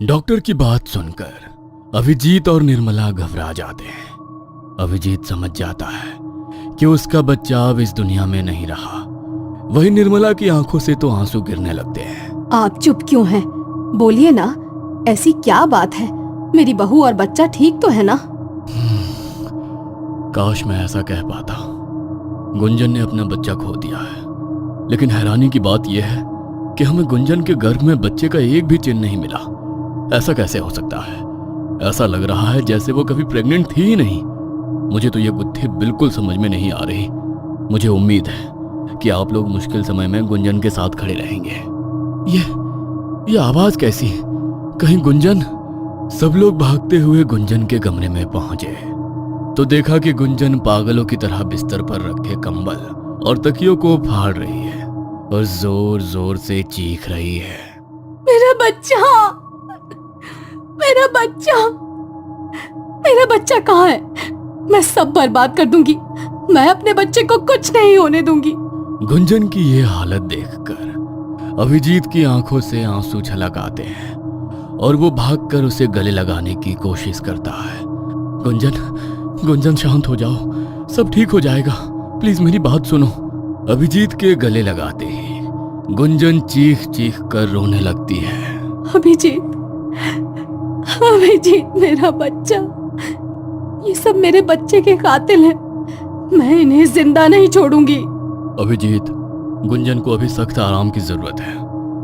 Doctor की बात सुनकर अभिजीत और निर्मला घबरा जाते हैं। अभिजीत समझ जाता है कि उसका बच्चा अब इस दुनिया में नहीं रहा। वही निर्मला की आंखों से तो आंसू गिरने लगते हैं। आप चुप क्यों हैं? बोलिए ना, ऐसी क्या बात है? मेरी बहू और बच्चा ठीक तो है ना? काश मैं ऐसा कह पाता। गुंजन ने अपना बच्चा खो दिया है, लेकिन हैरानी की बात यह है कि हमें गुंजन के गर्भ में बच्चे का एक भी चिन्ह नहीं मिला। ऐसा कैसे हो सकता है? ऐसा लग रहा है जैसे वो कभी प्रेग्नेंट थी ही नहीं। मुझे तो ये बुद्धि बिल्कुल समझ में नहीं आ रही। मुझे उम्मीद है कि आप लोग मुश्किल समय में गुंजन के साथ खड़े रहेंगे। ये आवाज कैसी? कहीं गुंजन? सब लोग भागते हुए गुंजन के कमरे में पहुंचे तो देखा कि गुंजन पागलों की तरह बिस्तर पर रखे कंबल और तकियों को फाड़ रही है और जोर जोर से चीख रही है। मेरा बच्चा, मेरा बच्चा, मेरा बच्चा कहाँ है? मैं सब बर्बाद कर दूंगी। मैं अपने बच्चे को कुछ नहीं होने दूंगी। गुंजन की ये हालत देखकर अभिजीत की आंखों से आंसू छलक आते हैं और वो भागकर उसे गले लगाने की कोशिश करता है। गुंजन शांत हो जाओ, सब ठीक हो जाएगा, प्लीज मेरी बात सुनो। अभिजीत के गले लगाते ही गुंजन चीख चीख कर रोने लगती है। अभिजीत, अभिजीत, मेरा बच्चा, ये सब मेरे बच्चे के कातिल हैं। मैं इन्हें जिंदा नहीं छोड़ूंगी। अभिजीत, गुंजन को अभी सख्त आराम की जरूरत है।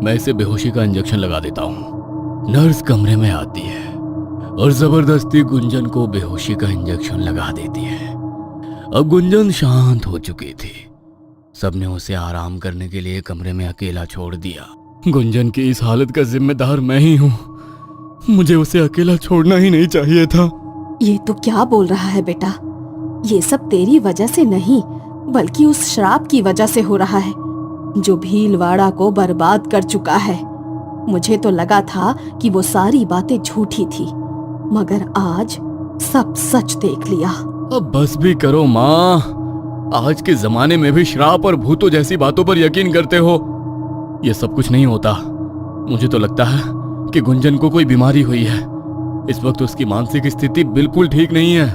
मैं इसे बेहोशी का इंजेक्शन लगा देता हूँ। नर्स कमरे में आती है और जबरदस्ती गुंजन को बेहोशी का इंजेक्शन लगा देती है। अब गुंजन शांत हो चुकी थी। सबने उसे आराम करने के लिए कमरे में अकेला छोड़ दिया। गुंजन की इस हालत का जिम्मेदार मैं ही हूँ। मुझे उसे अकेला छोड़ना ही नहीं चाहिए था। ये तो क्या बोल रहा है बेटा? ये सब तेरी वजह से नहीं, बल्कि उस शराब की वजह से हो रहा है जो भीलवाड़ा को बर्बाद कर चुका है। मुझे तो लगा था कि वो सारी बातें झूठी थी, मगर आज सब सच देख लिया। अब बस भी करो माँ। आज के जमाने में भी श्राप और भूतों जैसी बातों पर यकीन करते हो। ये सब कुछ नहीं होता। मुझे तो लगता है कि गुंजन को कोई बीमारी हुई है। इस वक्त उसकी मानसिक स्थिति बिल्कुल ठीक नहीं है।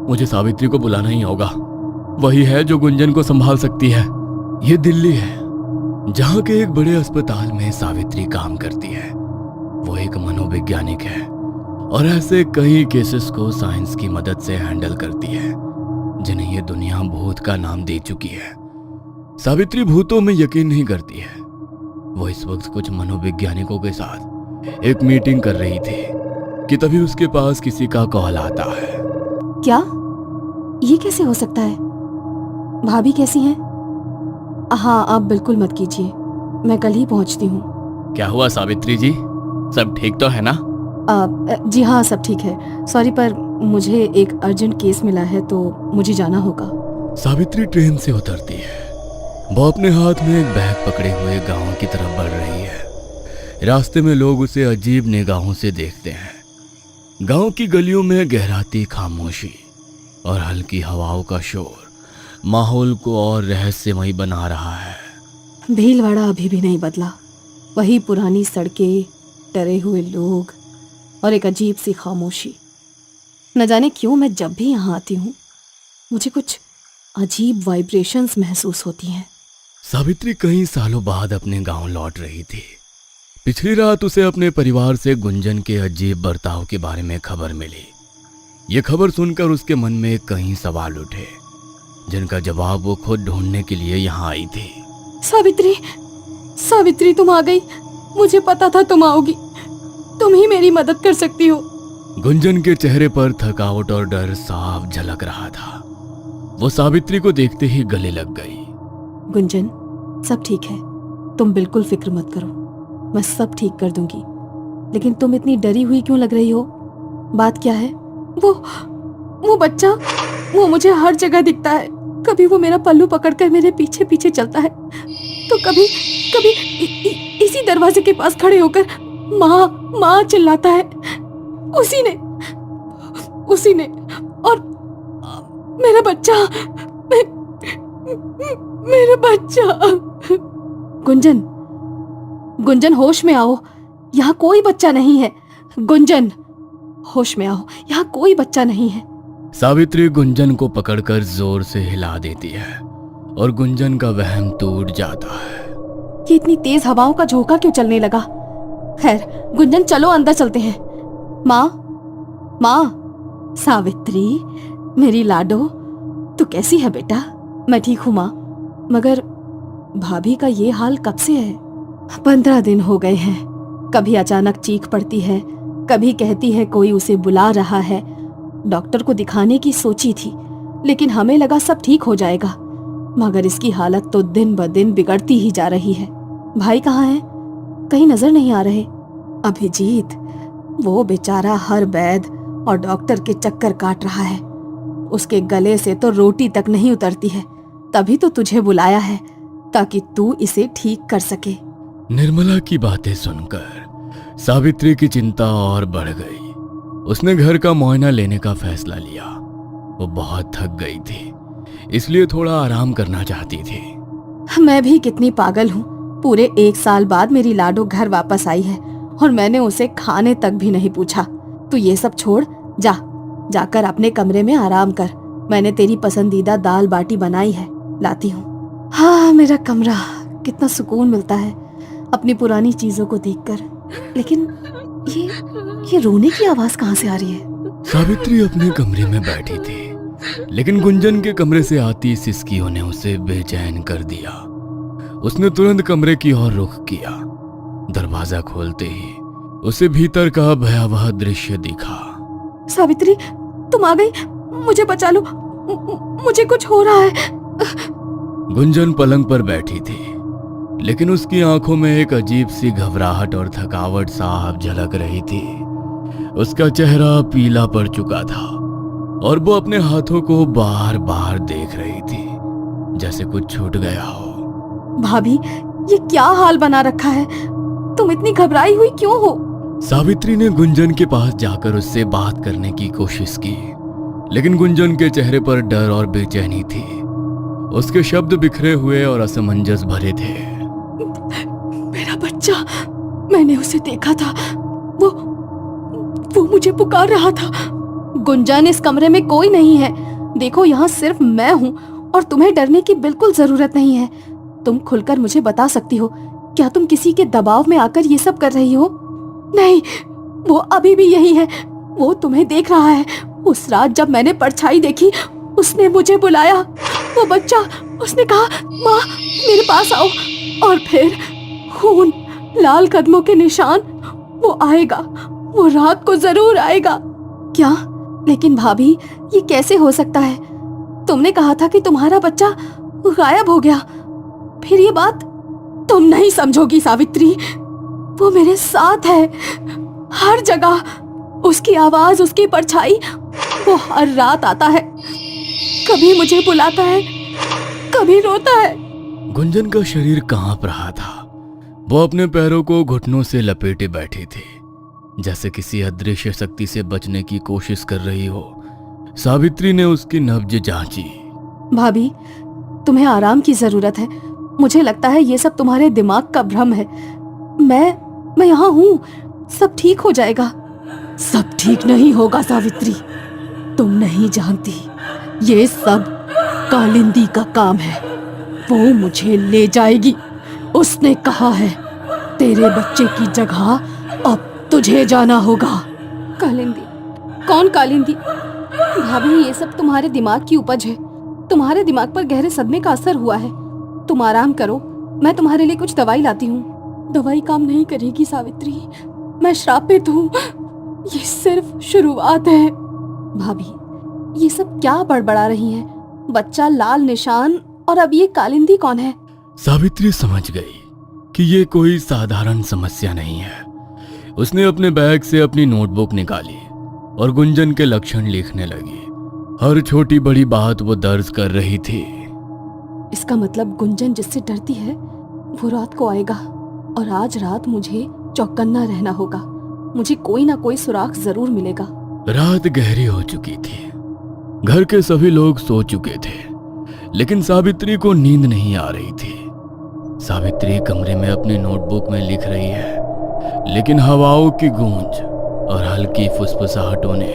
मुझे सावित्री को बुलाना ही होगा। वही है जो गुंजन को संभाल सकती है। ये दिल्ली है, जहाँ के एक बड़े अस्पताल में सावित्री काम करती है। वो एक मनोवैज्ञानिक है और ऐसे कई केसेस को साइंस की मदद से हैंडल करती है जिन्हें ये दुनिया भूत का नाम दे चुकी है। सावित्री भूतों में यकीन नहीं करती है। वो इस वक्त कुछ मनोवैज्ञानिकों के साथ एक मीटिंग कर रही थी कि तभी उसके पास किसी का कॉल आता है। क्या? ये कैसे हो सकता है? भाभी कैसी हैं? हाँ, आप बिल्कुल मत कीजिए, मैं कल ही पहुंचती हूँ। क्या हुआ सावित्री जी, सब ठीक तो है ना? जी हाँ, सब ठीक है। सॉरी, पर मुझे एक अर्जेंट केस मिला है तो मुझे जाना होगा। सावित्री ट्रेन से उतरती है। वो अपने हाथ में एक बैग पकड़े हुए गांव की तरफ बढ़ रही है। रास्ते में लोग उसे अजीब निगाहों से देखते हैं। गांव की गलियों में गहराती खामोशी और हल्की हवाओं का शोर माहौल को और रहस्यमयी बना रहा है। भीलवाड़ा अभी भी नहीं बदला। वही पुरानी सड़कें, डरे हुए लोग और एक अजीब सी खामोशी। न जाने क्यों मैं जब भी यहाँ आती हूँ मुझे कुछ अजीब वाइब्रेशंस महसूस होती हैं। सावित्री कई सालों बाद अपने गांव लौट रही थी। पिछली रात उसे अपने परिवार से गुंजन के अजीब बर्ताव के बारे में खबर मिली। ये खबर सुनकर उसके मन में कई सवाल उठे जिनका जवाब वो खुद ढूंढने के लिए यहाँ आई थी। सावित्री, सावित्री, तुम आ गई। मुझे पता था तुम आओगी। तुम ही मेरी मदद कर सकती हो। गुंजन के चेहरे पर थकावट और डर साफ झलक रहा था। वो सावित्री को देखते ही गले लग गई। गुंजन, सब ठीक है, तुम बिल्कुल फिक्र मत करो, मैं सब ठीक कर दूंगी। लेकिन तुम इतनी डरी हुई क्यों लग रही हो? बात क्या है? वो बच्चा, वो मुझे हर जगह दिखता है। कभी वो मेरा पल्लू पकड़कर मेरे पीछे पीछे चलता है तो कभी कभी इसी दरवाजे के पास खड़े होकर माँ माँ चिल्लाता है। उसी ने और मेरा बच्चा, मेरा बच्चा। गुंजन, होश में आओ, यहाँ कोई बच्चा नहीं है। गुंजन, होश में आओ, यहाँ कोई बच्चा नहीं है। सावित्री गुंजन को पकड़कर जोर से हिला देती है और गुंजन का वहम टूट जाता है। ये इतनी तेज हवाओं का झोंका क्यों चलने लगा? खैर गुंजन, चलो अंदर चलते हैं। माँ, माँ, सावित्री, मेरी लाडो, तू कैसी है बेटा? मैं ठीक हूँ माँ, मगर भाभी का ये हाल कब से है? 15 दिन हो गए हैं। कभी अचानक चीख पड़ती है, कभी कहती है कोई उसे बुला रहा है। डॉक्टर को दिखाने की सोची थी, लेकिन हमें लगा सब ठीक हो जाएगा, मगर इसकी हालत तो दिन ब दिन बिगड़ती ही जा रही है। भाई कहाँ है? कहीं नजर नहीं आ रहे। अभिजीत, वो बेचारा हर वैद्य और डॉक्टर के चक्कर काट रहा है। उसके गले से तो रोटी तक नहीं उतरती है। तभी तो तुझे बुलाया है, ताकि तू इसे ठीक कर सके। निर्मला की बातें सुनकर सावित्री की चिंता और बढ़ गई। उसने घर का मुआयना लेने का फैसला लिया। वो बहुत थक गई थी, इसलिए थोड़ा आराम करना चाहती थी। मैं भी कितनी पागल हूँ। पूरे 1 साल बाद मेरी लाडो घर वापस आई है और मैंने उसे खाने तक भी नहीं पूछा। तू ये सब छोड़, जाकर अपने कमरे में आराम कर। मैंने तेरी पसंदीदा दाल बाटी बनाई है, लाती हूँ। हाँ, मेरा कमरा, कितना सुकून मिलता है अपनी पुरानी चीजों को देखकर। लेकिन ये रोने की आवाज कहाँ से आ रही है? सावित्री अपने कमरे में बैठी थी, लेकिन गुंजन के कमरे से आती सिसकियों ने उसे बेचैन कर दिया। उसने तुरंत कमरे की ओर रुख किया। दरवाजा खोलते ही उसे भीतर का भयावह दृश्य दिखा। सावित्री, तुम आ गई, मुझे बचा लो, मुझे कुछ हो रहा है। गुंजन पलंग पर बैठी थी, लेकिन उसकी आंखों में एक अजीब सी घबराहट और थकावट साफ झलक रही थी। उसका चेहरा पीला पड़ चुका था और वो अपने हाथों को बार बार देख रही थी, जैसे कुछ छूट गया हो। भाभी, ये क्या हाल बना रखा है? तुम इतनी घबराई हुई क्यों हो? सावित्री ने गुंजन के पास जाकर उससे बात करने की कोशिश की, लेकिन गुंजन के चेहरे पर डर और बेचैनी थी। उसके शब्द बिखरे हुए और असमंजस भरे थे। मेरा बच्चा, मैंने उसे देखा था, वो मुझे पुकार रहा था। गुंजन, इस कमरे में कोई नहीं है। देखो, यहाँ सिर्फ मैं हूँ और तुम्हें डरने की बिल्कुल जरूरत नहीं है। तुम खुलकर मुझे बता सकती हो, क्या तुम किसी के दबाव में आकर ये सब कर रही हो? नहीं, वो अभी भी यही है। वो तुम्हें देख रहा है। उस रात जब मैंने परछाई देखी, उसने मुझे बुलाया। वो बच्चा, उसने कहा, माँ मेरे पास आओ। और फिर खून, लाल कदमों के निशान। वो आएगा, वो रात को जरूर आएगा। क्या? लेकिन भाभी, ये कैसे हो सकता है? तुमने कहा था कि तुम्हारा बच्चा गायब हो गया। फिर ये बात तुम नहीं समझोगी सावित्री। वो मेरे साथ है, हर जगह। उसकी आवाज, उसकी परछाई, वो हर रात आता है। कभी मुझे बुलाता है, कभी रोता है। गुंजन का शरीर कांप रहा था। वो अपने पैरों को घुटनों से लपेटे बैठी थी, जैसे किसी अदृश्य शक्ति से बचने की कोशिश कर रही हो। सावित्री ने उसकी नब्ज जांची। भाभी, तुम्हें आराम की जरूरत है। मुझे लगता है ये सब तुम्हारे दिमाग का भ्रम है। मैं यहाँ हूँ, सब ठीक हो जाएगा। सब ठीक नहीं होगा सावित्री, तुम नहीं जानती। ये सब कालिंदी का काम है। वो मुझे ले जाएगी। उसने कहा है, तेरे बच्चे की जगह अब तुझे जाना होगा। कालिंदी? कौन कालिंदी? भाभी, ये सब तुम्हारे दिमाग की उपज है। तुम्हारे दिमाग पर गहरे सदमे का असर हुआ है। तुम आराम करो, मैं तुम्हारे लिए कुछ दवाई लाती हूँ। दवाई काम नहीं करेगी सावित्री, मैं श्रापित हूँ। ये सिर्फ शुरुआत है। भाभी, ये सब क्या बड़बड़ा रही हैं? बच्चा, लाल निशान, और अब ये कालिंदी कौन है? सावित्री समझ गई कि ये कोई साधारण समस्या नहीं है। उसने अपने बैग से अपनी नोटबुक निकाली और गुंजन के लक्षण लिखने लगी। हर छोटी बड़ी बात वो दर्ज कर रही थी। इसका मतलब गुंजन जिससे डरती है वो रात को आएगा, और आज रात मुझे चौकन्ना रहना होगा। मुझे कोई ना कोई सुराग जरूर मिलेगा। रात गहरी हो चुकी थी। घर के सभी लोग सो चुके थे, लेकिन सावित्री को नींद नहीं आ रही थी। सावित्री कमरे में अपनी नोटबुक में लिख रही है, लेकिन हवाओं की गूंज और हल्की फुसफुसाहटों ने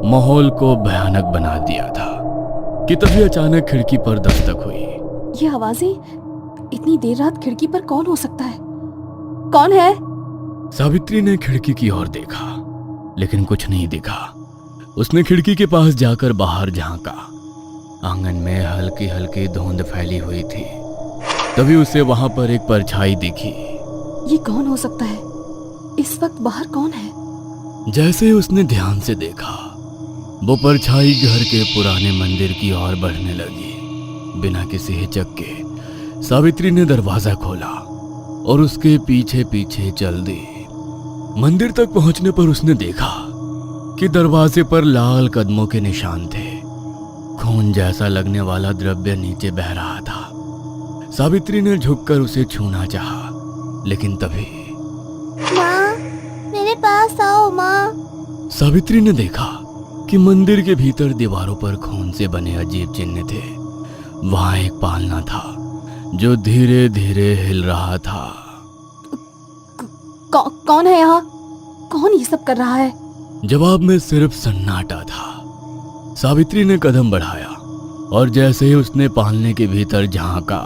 माहौल को भयानक बना दिया था कि तभी अचानक खिड़की पर दस्तक हुई। ये आवाजें, इतनी देर रात खिड़की पर कौन हो सकता है? कौन है? सावित्री ने खिड़की की ओर देखा, लेकिन कुछ नहीं दिखा। उसने खिड़की के पास जाकर बाहर झांका। आंगन में हल्की हल्की धुंध फैली हुई थी। तभी उसे वहां पर एक परछाई दिखी। ये कौन हो सकता है? इस वक्त बाहर कौन है? जैसे ही उसने ध्यान से देखा, वो परछाई घर के पुराने मंदिर की ओर बढ़ने लगी। बिना किसी हिचक के सावित्री ने दरवाजा खोला और उसके पीछे पीछे चल दी। मंदिर तक पहुंचने पर उसने देखा कि दरवाजे पर लाल कदमों के निशान थे। खून जैसा लगने वाला द्रव्य नीचे बह रहा था। सावित्री ने झुककर उसे छूना चाहा, लेकिन तभी माँ, मेरे पास आओ माँ। सावित्री ने देखा कि मंदिर के भीतर दीवारों पर खून से बने अजीब चिन्ह थे। वहां एक पालना था जो धीरे धीरे हिल रहा था। कौन है यहाँ? कौन ये सब कर रहा है? जवाब में सिर्फ सन्नाटा था। सावित्री ने कदम बढ़ाया और जैसे ही उसने पालने के भीतर झांका,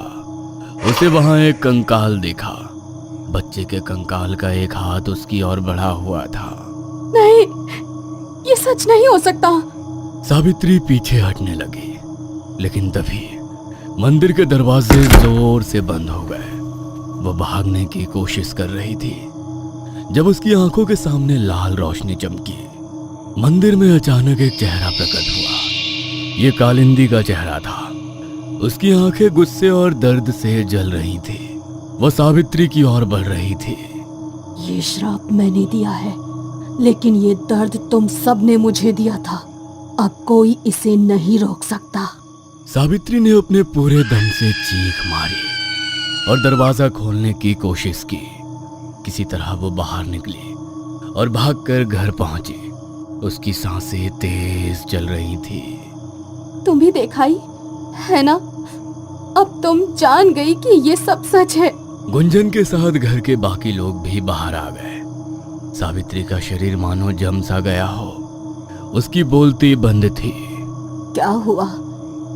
उसे वहां एक कंकाल दिखा। बच्चे के कंकाल का एक हाथ उसकी ओर बढ़ा हुआ था। नहीं, ये सच नहीं हो सकता। सावित्री पीछे हटने लगी, लेकिन तभी मंदिर के दरवाजे जोर से बंद हो गए। वो भागने की कोशिश कर रही थी जब उसकी आंखों के सामने लाल रोशनी चमकी। मंदिर में अचानक एक चेहरा प्रकट हुआ। ये कालिंदी का चेहरा था। उसकी आंखें गुस्से और दर्द से जल रही थी। वह सावित्री की ओर बढ़ रही थी। ये श्राप मैंने दिया है, लेकिन ये दर्द तुम सब ने मुझे दिया था। अब कोई इसे नहीं रोक सकता। सावित्री ने अपने पूरे दम से चीख मारी और दरवाजा खोलने की कोशिश की। किसी तरह वो बाहर निकली और भागकर घर पहुंची। उसकी सांसें तेज चल रही थी। तुम भी देखाई है ना? अब तुम जान गई कि ये सब सच है। गुंजन के साथ घर के बाकी लोग भी बाहर आ गए। सावित्री का शरीर मानो जम सा गया हो। उसकी बोलती बंद थी। क्या हुआ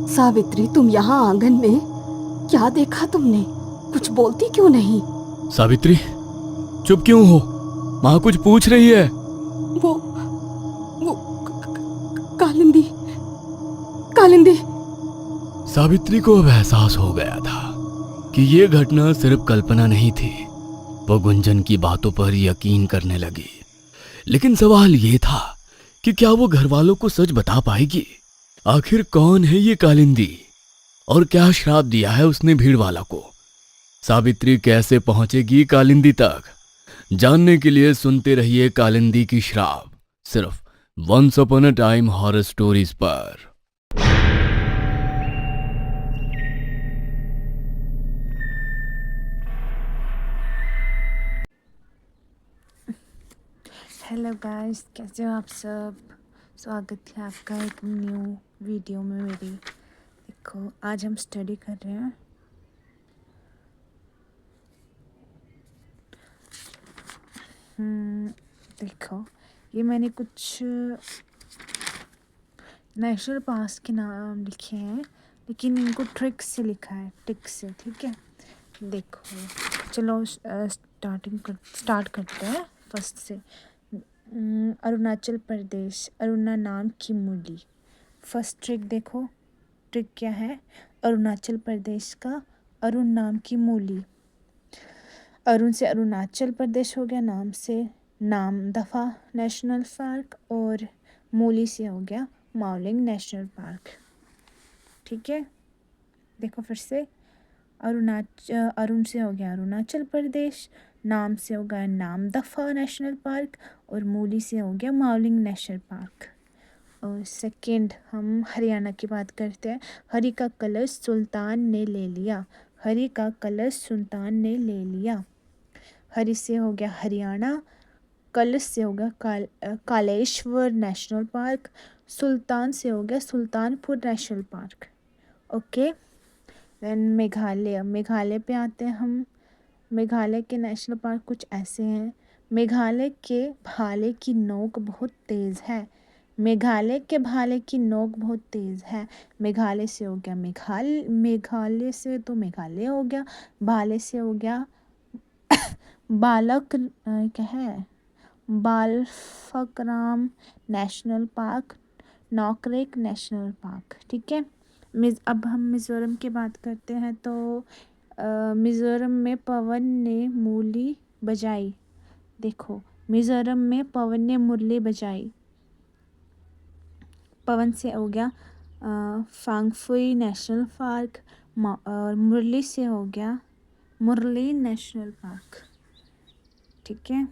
सावित्री, तुम यहाँ आंगन में? क्या देखा तुमने? कुछ बोलती क्यों नहीं? सावित्री, चुप क्यों हो? माँ कुछ पूछ रही है। वो कालिंदी कालिंदी। सावित्री को अब एहसास हो गया था कि ये घटना सिर्फ कल्पना नहीं थी। वो गुंजन की बातों पर यकीन करने लगी, लेकिन सवाल ये था कि क्या वो घर वालों को सच बता पाएगी? आखिर कौन है ये कालिंदी और क्या श्राप दिया है उसने भीड़ वाला को? सावित्री कैसे पहुंचेगी कालिंदी तक? जानने के लिए सुनते रहिए कालिंदी की श्राप, सिर्फ once upon a time horror stories पर। हेलो गाइस, कैसे हो आप सब? स्वागत है आपका एक न्यू वीडियो में मेरी। देखो, आज हम स्टडी कर रहे हैं देखो, ये मैंने कुछ नेशनल पार्क के नाम लिखे हैं, लेकिन इनको ट्रिक्स से लिखा है, टिक से। ठीक है, देखो चलो स्टार्ट करते हैं फर्स्ट से। अरुणाचल प्रदेश, अरुणा नाम की मूली। फर्स्ट ट्रिक देखो, ट्रिक क्या है? अरुणाचल प्रदेश का अरुण नाम की मूली। अरुण से अरुणाचल प्रदेश हो गया, नाम से नामदफा नेशनल पार्क, और मूली से हो गया मावलिंग नेशनल पार्क। ठीक है, देखो फिर से, अरुण से हो गया अरुणाचल प्रदेश, नाम से हो गया नामदफा नेशनल पार्क, और मूली से हो गया मावलिंग नेशनल पार्क। और सेकंड, हम हरियाणा की बात करते हैं। हरि का कलश सुल्तान ने ले लिया। हरि का कलश सुल्तान ने ले लिया। हरि से हो गया हरियाणा, कलश से हो गया कालेश्वर नेशनल पार्क, सुल्तान से हो गया Sultanpur national park. Okay, then Meghalaya पे आते हैं हम। मेघालय के नेशनल पार्क कुछ ऐसे हैं। मेघालय के भाले की नोक बहुत तेज़ है। मेघालय के भाले की नोक बहुत तेज़ है। मेघालय से हो गया मेघालय से तो मेघालय हो गया। भाले से हो गया बालक क्या है, बालफकराम नेशनल पार्क, नॉकरेक नेशनल पार्क। ठीक है। अब हम मिज़ोरम की बात करते हैं तो मिज़ोरम में पवन ने मूली बजाई। देखो, मिज़ोरम में पवन ने मुरली बजाई। पवन से हो गया फांगफुई नेशनल पार्क, और मुरली से हो गया मुरली नेशनल पार्क। ठीक है।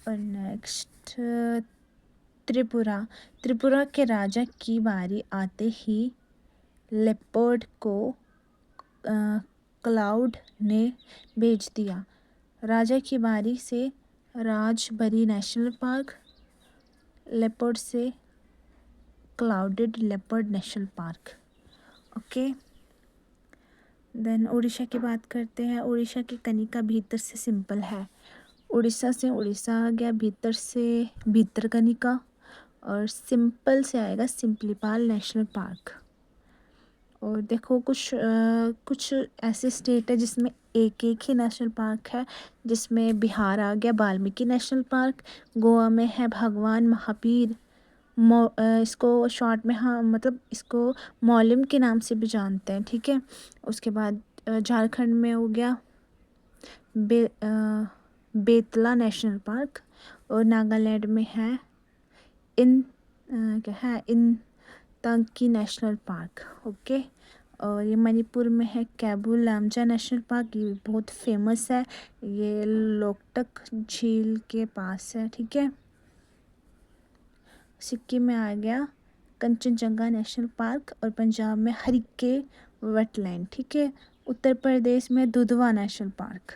और नेक्स्ट त्रिपुरा के राजा की बारी आते ही लेपर्ड को क्लाउड ने भेज दिया। राजा की बारी से राजबरी नेशनल पार्क, लेपर्ड से clouded leopard national park. Okay. Then Orissa की बात करते हैं। उड़ीसा की कनिका भीतर से सिंपल है। उड़ीसा से उड़ीसा आ गया, भीतर से भीतरकनिका, और सिंपल से आएगा सिंपलीपाल नेशनल पार्क। और देखो कुछ ऐसे स्टेट है जिसमें एक ही नेशनल पार्क है, जिसमें बिहार आ गया वाल्मीकि नेशनल पार्क, गोवा में है भगवान महावीर, इसको शॉर्ट में हाँ मतलब इसको मौलिम के नाम से भी जानते हैं। ठीक है। उसके बाद झारखंड में हो गया बेतला नेशनल पार्क, और नागालैंड में है इन तंकी नेशनल पार्क। ओके। और ये मणिपुर में है कैबू लामजा नेशनल पार्क, ये बहुत फेमस है, ये लोकटक झील के पास है। ठीक है। सिक्किम में आ गया कंचनजंगा नेशनल पार्क, और पंजाब में हरिके वेटलैंड। ठीक है। उत्तर प्रदेश में दुधवा नेशनल पार्क।